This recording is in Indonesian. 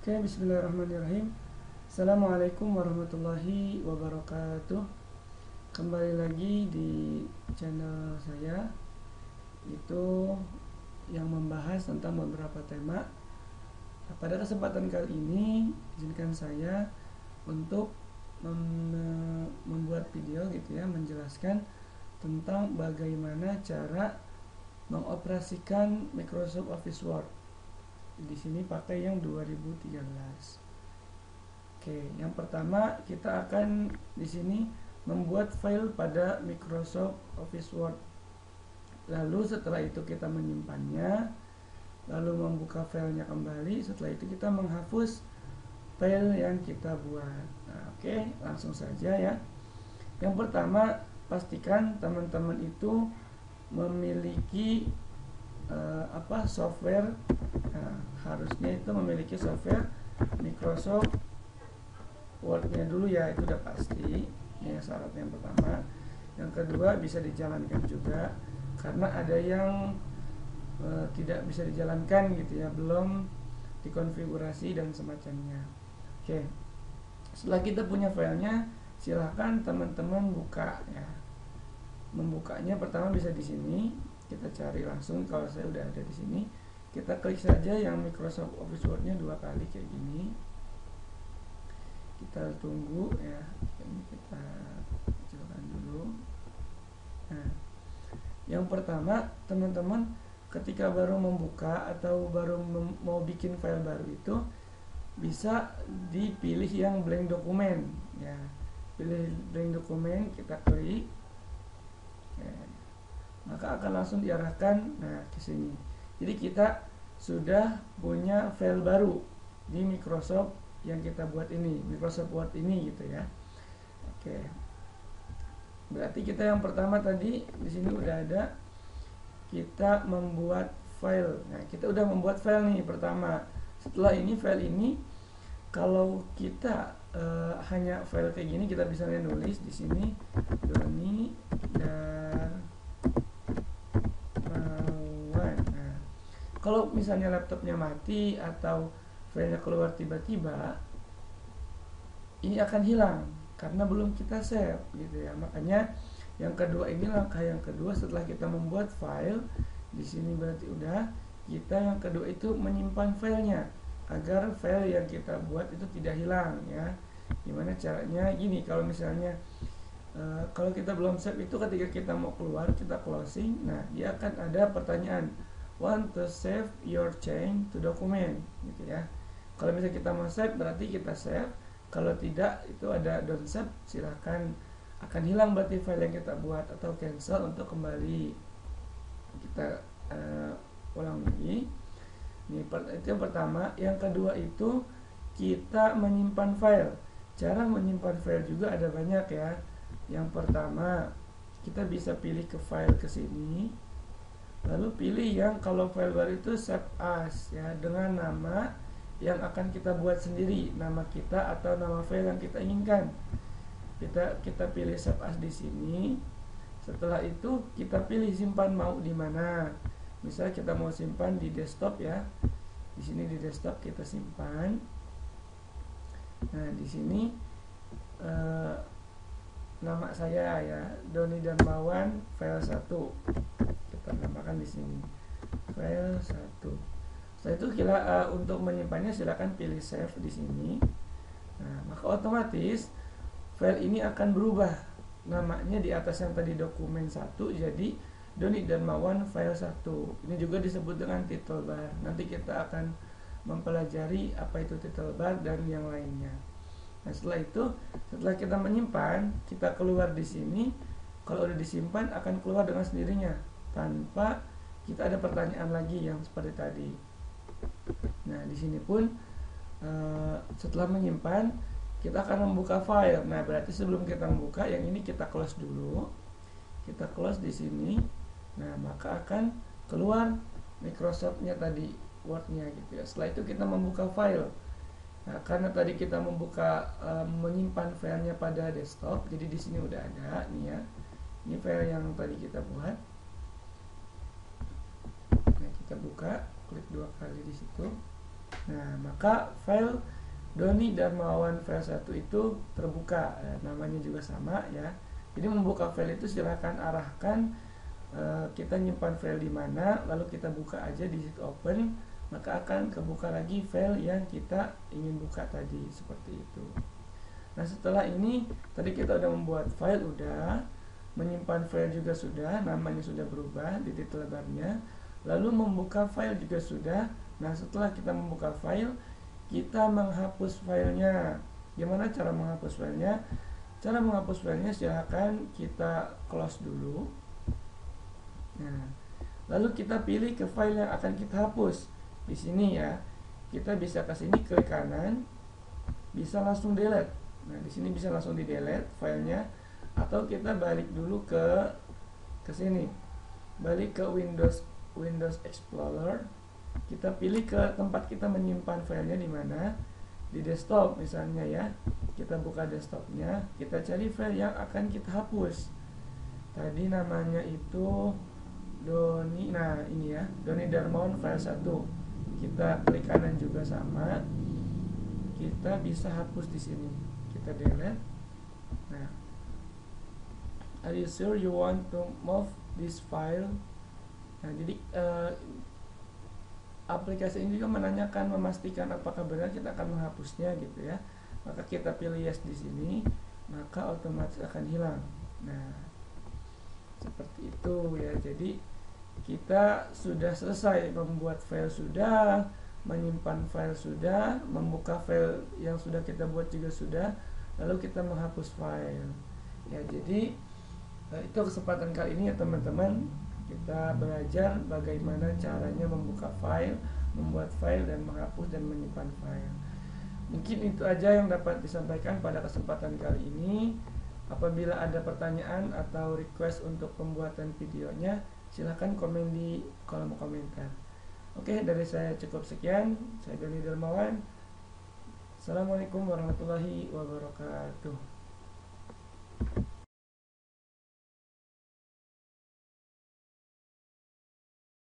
Oke, bismillahirrahmanirrahim. Assalamualaikum warahmatullahi wabarakatuh. Kembali lagi di channel saya, itu yang membahas tentang beberapa tema. Pada kesempatan kali ini, izinkan saya untuk membuat video menjelaskan tentang bagaimana cara mengoperasikan Microsoft Office Word. Di sini pakai yang 2013. Oke, yang pertama kita akan di sini membuat file pada Microsoft Office Word. Lalu setelah itu kita menyimpannya, lalu membuka filenya kembali. Setelah itu kita menghapus file yang kita buat. Nah, oke, langsung saja ya. Yang pertama, pastikan teman-teman itu memiliki software. Nah, harusnya itu memiliki software Microsoft Word-nya dulu ya, itu udah pasti ya, syarat yang pertama. Yang kedua, bisa dijalankan juga, karena ada yang tidak bisa dijalankan gitu ya, belum dikonfigurasi dan semacamnya. Oke, setelah kita punya filenya, silahkan teman-teman buka ya. Membukanya pertama bisa di sini, kita cari langsung. Kalau saya udah ada di sini, kita klik saja yang Microsoft Office Word-nya 2 kali kayak gini. Kita tunggu ya, ini kita kecilkan dulu. Nah, yang pertama, teman-teman ketika baru membuka atau baru mau bikin file baru itu, bisa dipilih yang blank dokumen ya. Pilih blank dokumen, kita klik ya, maka akan langsung diarahkan ke sini. Jadi kita sudah punya file baru di Microsoft yang kita buat ini, Microsoft Word ini gitu ya. Oke. Berarti kita yang pertama tadi di sini udah ada, kita membuat file. Nah, kita udah membuat file nih pertama. Setelah ini file ini, kalau kita hanya file kayak gini, kita bisa nulis di sini Doni Darmawan. Nah, kalau misalnya laptopnya mati atau filenya keluar tiba-tiba, ini akan hilang karena belum kita save gitu ya. Makanya yang kedua ini, langkah yang kedua setelah kita membuat file di sini, berarti udah, kita yang kedua itu menyimpan filenya agar file yang kita buat itu tidak hilang ya. Gimana caranya? Gini, kalau misalnya kalau kita belum save itu, ketika kita mau keluar, kita closing, nah dia akan ada pertanyaan, want to save your change to document gitu ya. Kalau misalnya kita mau save, berarti kita save. Kalau tidak, itu ada don't save, silahkan, akan hilang berarti file yang kita buat, atau cancel untuk kembali. Kita ulang lagi. Ini itu yang pertama. Yang kedua itu kita menyimpan file. Cara menyimpan file juga ada banyak ya. Yang pertama, kita bisa pilih ke file ke sini, lalu pilih yang kalau file baru itu save as ya, dengan nama yang akan kita buat sendiri, nama kita atau nama file yang kita inginkan. Kita pilih save as di sini. Setelah itu kita pilih simpan mau di mana. Misalnya kita mau simpan di desktop ya. Di sini di desktop kita simpan. Nah, di sini nama saya ya, Doni Darmawan file 1. Kita namakan di sini file 1. Setelah itu untuk menyimpannya silakan pilih save di sini. Nah, maka otomatis file ini akan berubah namanya di atas yang tadi dokumen 1 jadi Doni Darmawan file 1. Ini juga disebut dengan title bar. Nanti kita akan mempelajari apa itu title bar dan yang lainnya. Nah, setelah itu, setelah kita menyimpan, kita keluar di sini. Kalau udah disimpan, akan keluar dengan sendirinya tanpa kita ada pertanyaan lagi yang seperti tadi. Nah, di sini pun setelah menyimpan, kita akan membuka file. Nah, berarti sebelum kita membuka, yang ini kita close dulu. Kita close di sini. Nah, maka akan keluar Microsoft-nya tadi, Word-nya gitu ya. Setelah itu kita membuka file. Nah, karena tadi kita membuka menyimpan filenya pada desktop, jadi di sini udah ada nih ya. Ini file yang tadi kita buat. Nah, kita buka, klik 2 kali di situ. Nah, maka file Doni Darmawan file 1 itu terbuka, namanya juga sama ya. Jadi membuka file itu silahkan arahkan kita nyimpan file di mana, lalu kita buka aja di situ open, maka akan kebuka lagi file yang kita ingin buka tadi, seperti itu. Nah, setelah ini tadi kita udah membuat file, udah menyimpan file juga sudah, namanya sudah berubah di titik lebarnya, lalu membuka file juga sudah. Nah, setelah kita membuka file, kita menghapus filenya. Gimana cara menghapus filenya? Cara menghapus filenya silahkan kita close dulu. Nah, lalu kita pilih ke file yang akan kita hapus. Di sini ya, kita bisa ke sini klik kanan, bisa langsung delete. Nah, di sini bisa langsung di delete filenya, atau kita balik dulu ke sini, balik ke Windows Explorer. Kita pilih ke tempat kita menyimpan filenya di mana, di desktop misalnya ya. Kita buka desktopnya, kita cari file yang akan kita hapus. Tadi namanya itu Doni, nah ini ya, Doni Darmawan file 1. Kita klik kanan juga sama. Kita bisa hapus di sini. Kita delete. Nah, are you sure you want to move this file? Nah, jadi aplikasi ini juga menanyakan, memastikan apakah benar kita akan menghapusnya gitu ya. Maka kita pilih yes di sini, maka otomatis akan hilang. Nah, seperti itu ya. Jadi kita sudah selesai membuat file, sudah menyimpan file, sudah membuka file yang sudah kita buat juga sudah, lalu kita menghapus file ya. Jadi itu kesempatan kali ini ya teman-teman, kita belajar bagaimana caranya membuka file, membuat file, dan menghapus dan menyimpan file. Mungkin itu aja yang dapat disampaikan pada kesempatan kali ini. Apabila ada pertanyaan atau request untuk pembuatan videonya, silahkan komen di kolom komentar. Oke, dari saya cukup sekian. Saya Doni Darmawan. Assalamualaikum warahmatullahi wabarakatuh.